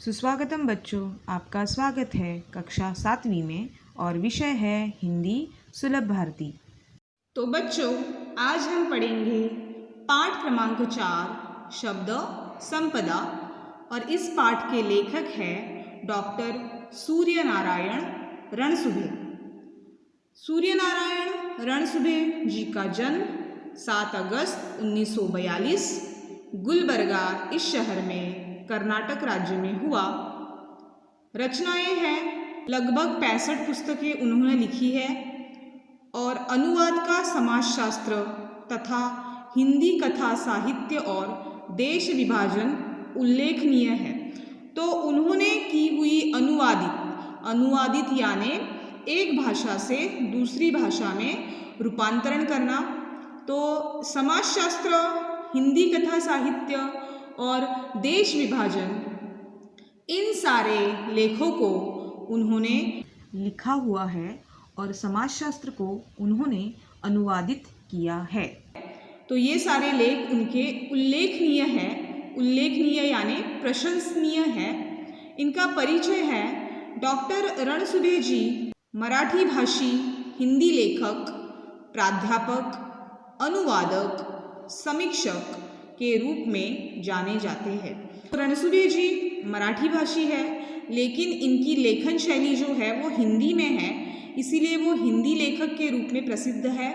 सुस्वागतम बच्चों, आपका स्वागत है कक्षा 7वीं में और विषय है हिंदी सुलभ भारती। तो बच्चों, आज हम पढ़ेंगे पाठ क्रमांक 4 शब्द संपदा और इस पाठ के लेखक हैं डॉक्टर सूर्यनारायण रणसुभे। सूर्यनारायण रणसुभे जी का जन्म 7 अगस्त 1942 गुलबर्गा इस शहर में कर्नाटक राज्य में हुआ। रचनाएं हैं, लगभग 65 पुस्तकें उन्होंने लिखी है और अनुवाद का समाजशास्त्र तथा हिंदी कथा साहित्य और देश विभाजन उल्लेखनीय है। तो उन्होंने की हुई अनुवादित यानी एक भाषा से दूसरी भाषा में रूपांतरण करना, तो समाजशास्त्र, हिंदी कथा साहित्य और देश विभाजन, इन सारे लेखों को उन्होंने लिखा हुआ है और समाजशास्त्र को उन्होंने अनुवादित किया है। तो ये सारे लेख उनके उल्लेखनीय यानी प्रशंसनीय है। इनका परिचय है। डॉक्टर रणसुभे जी मराठी भाषी हिंदी लेखक, प्राध्यापक, अनुवादक, समीक्षक के रूप में जाने जाते हैं। रणसुभे जी मराठी भाषी है, लेकिन इनकी लेखन शैली जो है वो हिंदी में है, इसीलिए वो हिंदी लेखक के रूप में प्रसिद्ध है।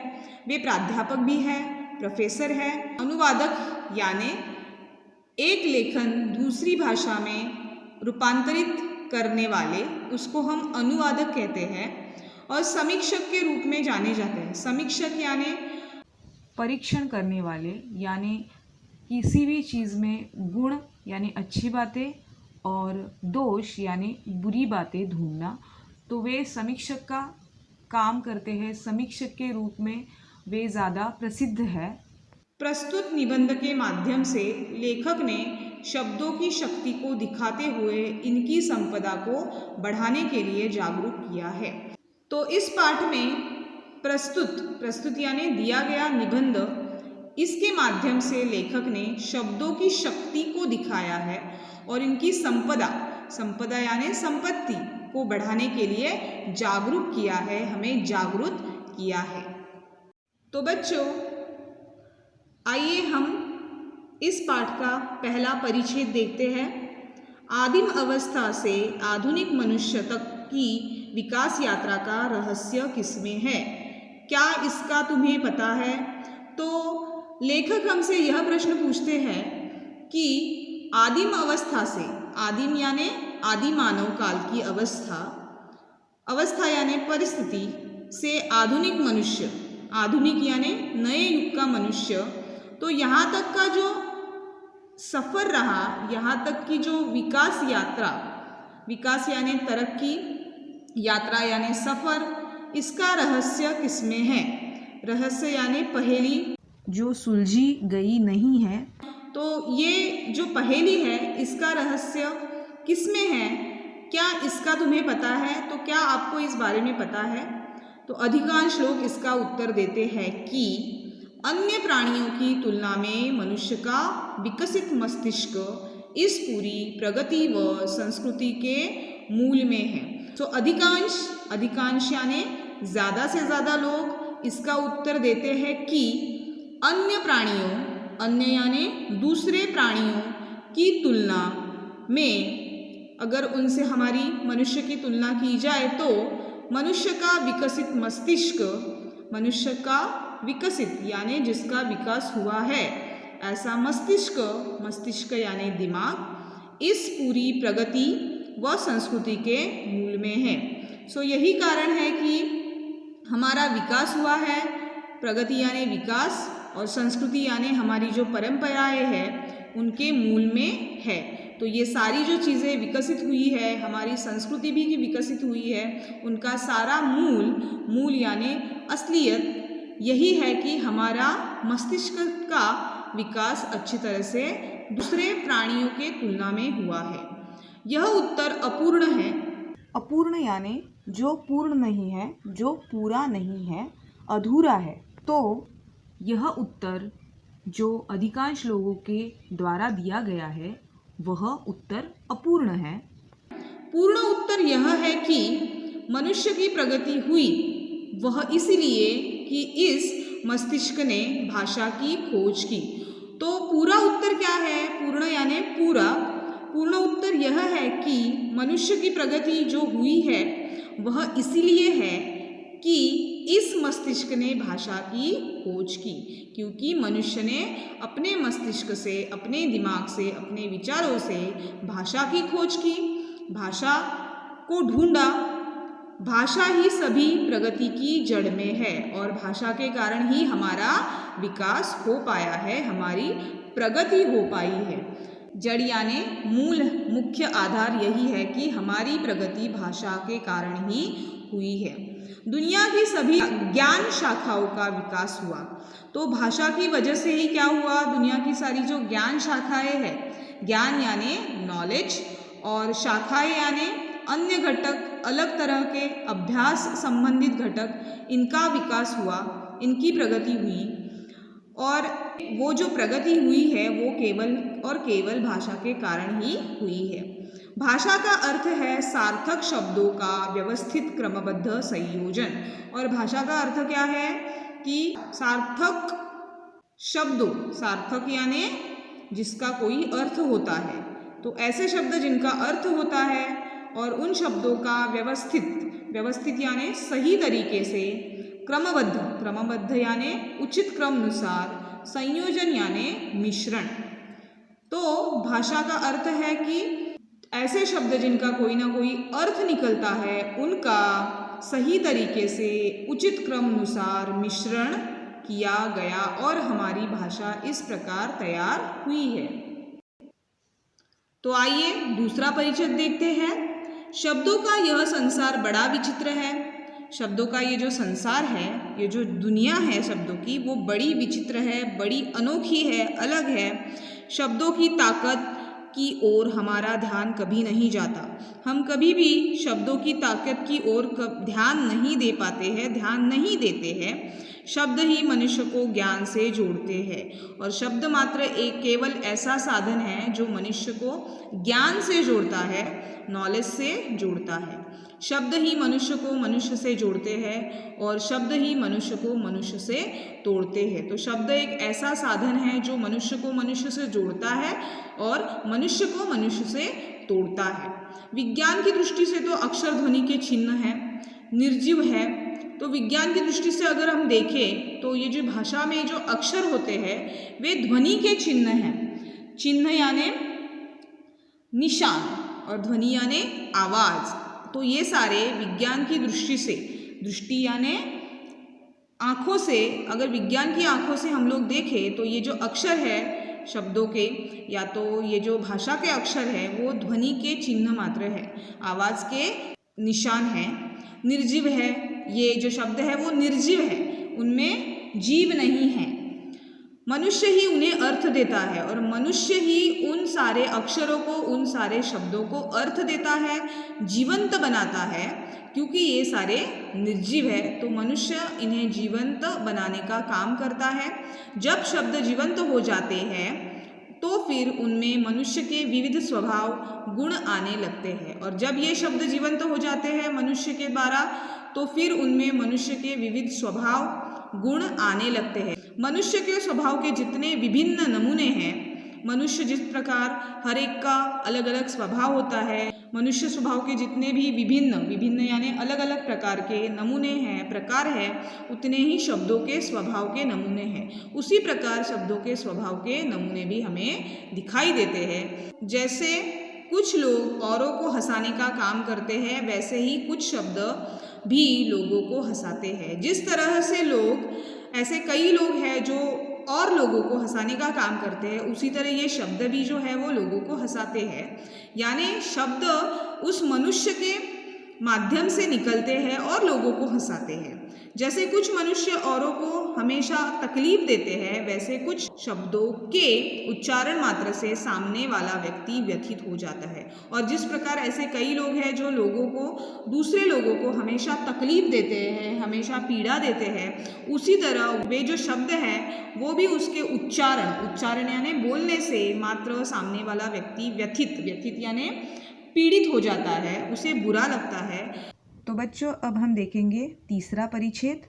वे प्राध्यापक भी है, प्रोफेसर है। अनुवादक यानी एक लेखन दूसरी भाषा में रूपांतरित करने वाले, उसको हम अनुवादक कहते हैं। और समीक्षक के रूप में जाने जाते हैं। समीक्षक यानी परीक्षण करने वाले, यानी किसी भी चीज़ में गुण यानी अच्छी बातें और दोष यानी बुरी बातें ढूंढना, तो वे समीक्षक का काम करते हैं। समीक्षक के रूप में वे ज़्यादा प्रसिद्ध है। प्रस्तुत निबंध के माध्यम से लेखक ने शब्दों की शक्ति को दिखाते हुए इनकी संपदा को बढ़ाने के लिए जागरूक किया है। तो इस पाठ में प्रस्तुत यानी दिया गया निबंध, इसके माध्यम से लेखक ने शब्दों की शक्ति को दिखाया है और इनकी संपदा यानी संपत्ति को बढ़ाने के लिए जागरूक किया है, हमें जागरूक किया है। तो बच्चों, आइए हम इस पाठ का पहला परिच्छेद देखते हैं। आदिम अवस्था से आधुनिक मनुष्य तक की विकास यात्रा का रहस्य किसमें है? क्या इसका तुम्हें पता है? तो लेखक हमसे यह प्रश्न पूछते हैं कि आदिम अवस्था से, आदिम यानी आदि मानव काल की अवस्था यानी परिस्थिति से आधुनिक मनुष्य, आधुनिक यानी नए युग का मनुष्य, तो यहाँ तक का जो सफ़र रहा, यहाँ तक की जो विकास यानी तरक्की, यात्रा यानी सफ़र, इसका रहस्य किसमें है? रहस्य यानी पहेली जो सुलझी गई नहीं है। तो ये जो पहेली है, इसका रहस्य किसमें है? क्या इसका तुम्हें पता है? तो क्या आपको इस बारे में पता है? तो अधिकांश लोग इसका उत्तर देते हैं कि अन्य प्राणियों की तुलना में मनुष्य का विकसित मस्तिष्क इस पूरी प्रगति व संस्कृति के मूल में है। तो अधिकांश यानी ज़्यादा से ज़्यादा लोग इसका उत्तर देते हैं कि अन्य यानी दूसरे प्राणियों की तुलना में, अगर उनसे हमारी मनुष्य की तुलना की जाए तो मनुष्य का विकसित मस्तिष्क, मनुष्य का विकसित यानी जिसका विकास हुआ है, ऐसा मस्तिष्क यानी दिमाग इस पूरी प्रगति व संस्कृति के मूल में है। सो यही कारण है कि हमारा विकास हुआ है, प्रगति यानी विकास, और संस्कृति यानी हमारी जो परंपराएं हैं उनके मूल में है। तो ये सारी जो चीज़ें विकसित हुई है, हमारी संस्कृति भी विकसित हुई है, उनका सारा मूल यानी असलियत यही है कि हमारा मस्तिष्क का विकास अच्छी तरह से दूसरे प्राणियों के तुलना में हुआ है। यह उत्तर अपूर्ण है। अपूर्ण यानी जो पूर्ण नहीं है, जो पूरा नहीं है, अधूरा है। तो यह उत्तर जो अधिकांश लोगों के द्वारा दिया गया है वह उत्तर अपूर्ण है। पूर्ण उत्तर यह है कि मनुष्य की प्रगति हुई वह इसलिए कि इस मस्तिष्क ने भाषा की खोज की। तो पूरा उत्तर क्या है? पूर्ण यानी पूर्ण उत्तर यह है कि मनुष्य की प्रगति जो हुई है वह इसलिए है कि इस मस्तिष्क ने भाषा की खोज की, क्योंकि मनुष्य ने अपने मस्तिष्क से, अपने दिमाग से, अपने विचारों से भाषा की खोज की, भाषा को ढूंढा। भाषा ही सभी प्रगति की जड़ में है और भाषा के कारण ही हमारा विकास हो पाया है, हमारी प्रगति हो पाई है। जड़ यानी मूल, मुख्य आधार यही है कि हमारी प्रगति भाषा के कारण ही हुई है। दुनिया की सभी ज्ञान शाखाओं का विकास हुआ, तो भाषा की वजह से ही क्या हुआ? दुनिया की सारी जो ज्ञान शाखाएं हैं, ज्ञान यानी नॉलेज और शाखाएं यानी अन्य घटक, अलग तरह के अभ्यास संबंधित घटक, इनका विकास हुआ, इनकी प्रगति हुई। और वो जो प्रगति हुई है वो केवल और केवल भाषा के कारण ही हुई है। भाषा का अर्थ है सार्थक शब्दों का व्यवस्थित क्रमबद्ध संयोजन। और भाषा का अर्थ क्या है कि सार्थक शब्दों, सार्थक यानी जिसका कोई अर्थ होता है, तो ऐसे शब्द जिनका अर्थ होता है और उन शब्दों का व्यवस्थित यानी सही तरीके से, क्रमबद्ध यानी उचित क्रम अनुसार, संयोजन यानी मिश्रण। तो भाषा का अर्थ है कि ऐसे शब्द जिनका कोई ना कोई अर्थ निकलता है उनका सही तरीके से, उचित क्रम अनुसार मिश्रण किया गया और हमारी भाषा इस प्रकार तैयार हुई है। तो आइए दूसरा परिचय देखते हैं। शब्दों का यह संसार बड़ा विचित्र है। शब्दों का ये जो संसार है, ये जो दुनिया है शब्दों की, वो बड़ी विचित्र है, बड़ी अनोखी है, अलग है। शब्दों की ताकत की ओर हमारा ध्यान कभी नहीं जाता। हम कभी भी शब्दों की ताकत की ओर ध्यान नहीं दे पाते हैं, ध्यान नहीं देते हैं। शब्द ही मनुष्य को ज्ञान से जोड़ते हैं और शब्द मात्र एक केवल ऐसा साधन है जो मनुष्य को ज्ञान से जोड़ता है, नॉलेज से जोड़ता है। शब्द ही मनुष्य को मनुष्य से जोड़ते हैं और शब्द ही मनुष्य को मनुष्य से तोड़ते हैं। तो शब्द एक ऐसा साधन है जो मनुष्य को मनुष्य से जोड़ता है और मनुष्य को मनुष्य से तोड़ता है। विज्ञान की दृष्टि से तो अक्षर ध्वनि के चिन्ह है, निर्जीव है। तो विज्ञान की दृष्टि से अगर हम देखें तो ये जो भाषा में जो अक्षर होते हैं वे ध्वनि के चिन्ह हैं। चिन्ह यानी निशान और ध्वनि यानी आवाज़। तो ये सारे विज्ञान की दृष्टि से, दृष्टि यानी आँखों से, अगर विज्ञान की आँखों से हम लोग देखें तो ये जो अक्षर है शब्दों के, या तो ये जो भाषा के अक्षर है वो ध्वनि के चिन्ह मात्र है, आवाज़ के निशान है। निर्जीव है, ये जो शब्द है वो निर्जीव है, उनमें जीव नहीं है। मनुष्य ही उन्हें अर्थ देता है और मनुष्य ही उन सारे अक्षरों को, उन सारे शब्दों को अर्थ देता है, जीवंत बनाता है। क्योंकि ये सारे निर्जीव है तो मनुष्य इन्हें जीवंत बनाने का काम करता है। जब शब्द जीवंत हो जाते हैं तो फिर उनमें मनुष्य के विविध स्वभाव, गुण आने लगते हैं। और जब ये शब्द जीवंत हो जाते हैं मनुष्य के द्वारा तो फिर उनमें मनुष्य के विविध स्वभाव, गुण आने लगते हैं। मनुष्य के स्वभाव के जितने विभिन्न नमूने हैं, मनुष्य जिस प्रकार हर एक का अलग अलग स्वभाव होता है, मनुष्य स्वभाव के जितने भी विभिन्न यानी अलग अलग प्रकार के नमूने हैं, प्रकार है, उतने ही शब्दों के स्वभाव के नमूने हैं। उसी प्रकार शब्दों के स्वभाव के नमूने भी हमें दिखाई देते हैं। जैसे कुछ लोग औरों को हंसाने का काम करते हैं, वैसे ही कुछ शब्द भी लोगों को हंसाते हैं। जिस तरह से ऐसे कई लोग हैं जो और लोगों को हंसाने का काम करते हैं, उसी तरह ये शब्द भी जो है वो लोगों को हंसाते हैं। यानी शब्द उस मनुष्य के माध्यम से निकलते हैं और लोगों को हंसाते हैं। जैसे कुछ मनुष्य औरों को हमेशा तकलीफ देते हैं, वैसे कुछ शब्दों के उच्चारण मात्र से सामने वाला व्यक्ति व्यथित हो जाता है। और जिस प्रकार ऐसे कई लोग हैं जो दूसरे लोगों को हमेशा तकलीफ देते हैं, हमेशा पीड़ा देते हैं, उसी तरह वे जो शब्द हैं वो भी उसके उच्चारण यानी बोलने से मात्र सामने वाला व्यक्ति व्यथित यानी पीड़ित हो जाता है, उसे बुरा लगता है। तो बच्चों, अब हम देखेंगे तीसरा परिच्छेद।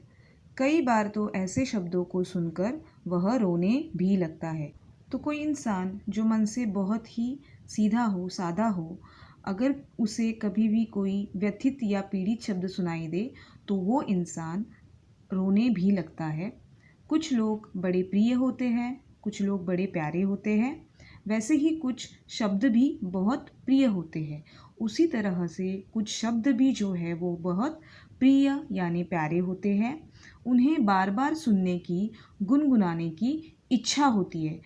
कई बार तो ऐसे शब्दों को सुनकर वह रोने भी लगता है। तो कोई इंसान जो मन से बहुत ही सीधा हो, सादा हो, अगर उसे कभी भी कोई व्यथित या पीड़ित शब्द सुनाई दे तो वो इंसान रोने भी लगता है। कुछ लोग बड़े प्रिय होते हैं, कुछ लोग बड़े प्यारे होते हैं, वैसे ही कुछ शब्द भी बहुत प्रिय होते हैं। उसी तरह से कुछ शब्द भी जो है वो बहुत प्रिय यानी प्यारे होते हैं। उन्हें बार बार सुनने की, गुनगुनाने की इच्छा होती है।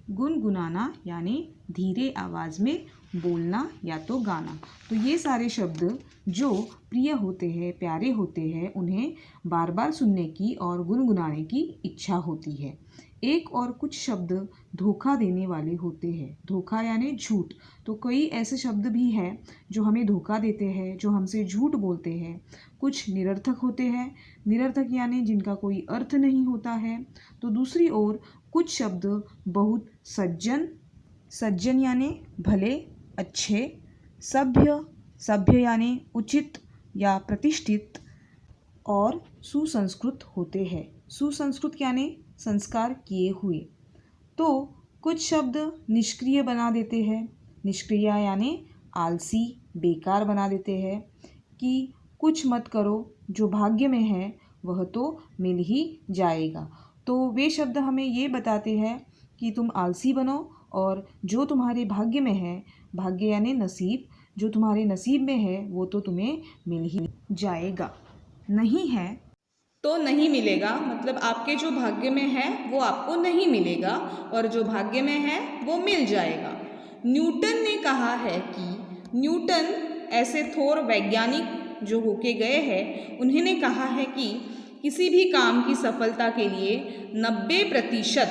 गुनगुनाना यानी धीरे आवाज़ में बोलना या तो गाना। तो ये सारे शब्द जो प्रिय होते हैं, प्यारे होते हैं, उन्हें बार बार सुनने की और गुनगुनाने की इच्छा होती है। एक और कुछ शब्द धोखा देने वाले होते हैं। धोखा यानी झूठ। तो कई ऐसे शब्द भी हैं जो हमें धोखा देते हैं, जो हमसे झूठ बोलते हैं। कुछ निरर्थक होते हैं। निरर्थक यानी जिनका कोई अर्थ नहीं होता है। तो दूसरी ओर कुछ शब्द बहुत सज्जन यानी भले, अच्छे, सभ्य यानी उचित या प्रतिष्ठित, और सुसंस्कृत होते हैं। सुसंस्कृत यानी संस्कार किए हुए। तो कुछ शब्द निष्क्रिय बना देते हैं। निष्क्रिय यानी आलसी, बेकार बना देते हैं। कि कुछ मत करो, जो भाग्य में है वह तो मिल ही जाएगा। तो वे शब्द हमें ये बताते हैं कि तुम आलसी बनो और जो तुम्हारे भाग्य में है, भाग्य यानी नसीब, जो तुम्हारे नसीब में है वो तो तुम्हें मिल ही जाएगा। नहीं है तो नहीं मिलेगा, मतलब आपके जो भाग्य में है वो आपको नहीं मिलेगा और जो भाग्य में है वो मिल जाएगा। न्यूटन ने कहा है कि न्यूटन ऐसे थोर वैज्ञानिक जो होके गए हैं, उन्होंने कहा है कि किसी भी काम की सफलता के लिए 90%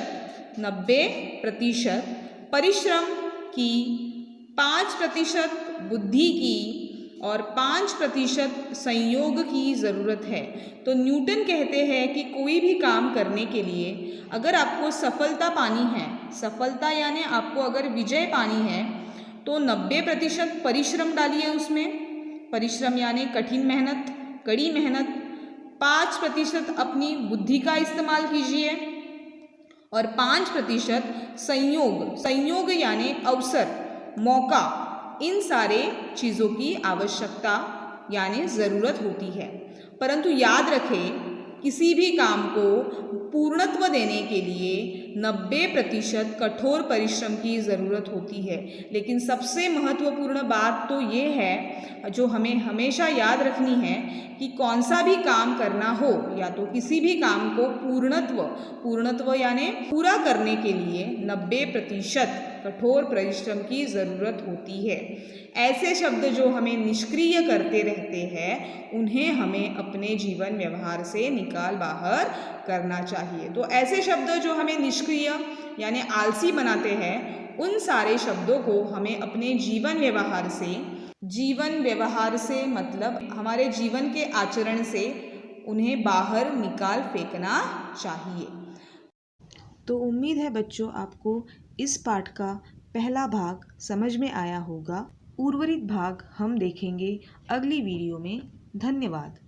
परिश्रम की, 5% बुद्धि की और 5% संयोग की ज़रूरत है। तो न्यूटन कहते हैं कि कोई भी काम करने के लिए अगर आपको सफलता पानी है, सफलता यानी आपको अगर विजय पानी है, तो 90% परिश्रम डालिए उसमें। परिश्रम यानी कठिन मेहनत, कड़ी मेहनत। 5% अपनी बुद्धि का इस्तेमाल कीजिए और 5% संयोग यानी अवसर, मौका, इन सारे चीज़ों की आवश्यकता यानी ज़रूरत होती है। परंतु याद रखें, किसी भी काम को पूर्णत्व देने के लिए 90% कठोर परिश्रम की ज़रूरत होती है। लेकिन सबसे महत्वपूर्ण बात तो ये है जो हमें हमेशा याद रखनी है कि कौन सा भी काम करना हो या तो किसी भी काम को पूर्णत्व यानी पूरा करने के लिए 90% कठोर परिश्रम की ज़रूरत होती है। ऐसे शब्द जो हमें निष्क्रिय करते रहते हैं, उन्हें हमें अपने जीवन व्यवहार से निकाल बाहर करना चाहिए। तो ऐसे शब्द जो हमें निष्क्रिय यानी आलसी बनाते हैं, उन सारे शब्दों को हमें अपने जीवन व्यवहार से मतलब हमारे जीवन के आचरण से उन्हें बाहर निकाल फेंकना चाहिए। तो उम्मीद है बच्चों आपको इस पाठ का पहला भाग समझ में आया होगा। उर्वरित भाग हम देखेंगे अगली वीडियो में। धन्यवाद।